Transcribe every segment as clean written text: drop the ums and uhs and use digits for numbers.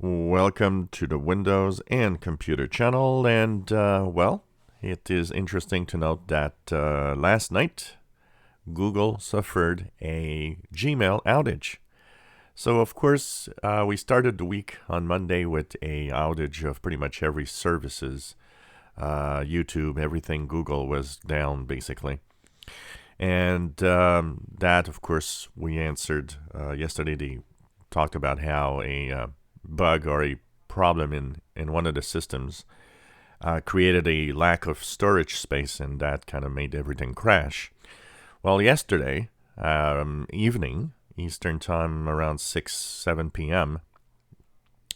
Welcome to the Windows and Computer channel, and well, it is interesting to note that last night Google suffered a Gmail outage. So of course, we started the week on Monday with a outage of pretty much every services, YouTube, everything Google was down basically. And that, of course, we answered yesterday. They talked about how a bug or a problem in one of the systems created a lack of storage space, and that kind of made everything crash. Well, yesterday evening, Eastern time, around 6, 7 p.m.,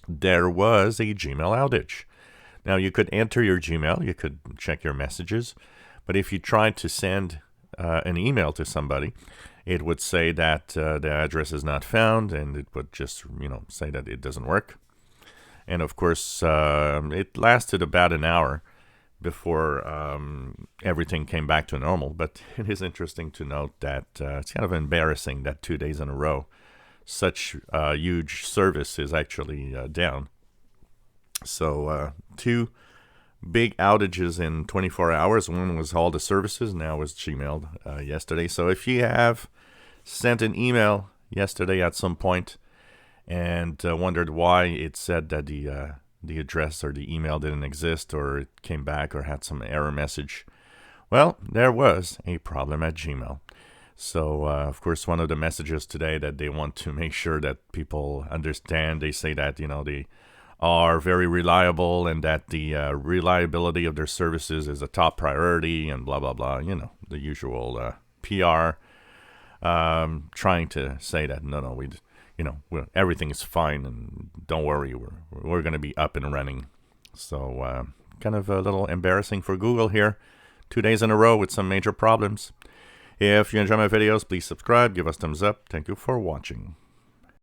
there was a Gmail outage. Now, you could enter your Gmail, you could check your messages, but if you tried to send an email to somebody, it would say that the address is not found, and it would just, say that it doesn't work. And of course, it lasted about an hour before everything came back to normal. But it is interesting to note that it's kind of embarrassing that 2 days in a row, such huge service is actually down. So two big outages in 24 hours. One was all the services, now was Gmail yesterday. So if you have sent an email yesterday at some point and wondered why it said that the address or the email didn't exist, or it came back or had some error message, well, there was a problem at Gmail. So, of course, one of the messages today that they want to make sure that people understand, they say that, they are very reliable and that the reliability of their services is a top priority and blah, blah, blah. The usual PR trying to say that, no, everything is fine and don't worry, we're going to be up and running. So kind of a little embarrassing for Google here. 2 days in a row with some major problems. If you enjoy my videos, please subscribe, give us thumbs up. Thank you for watching.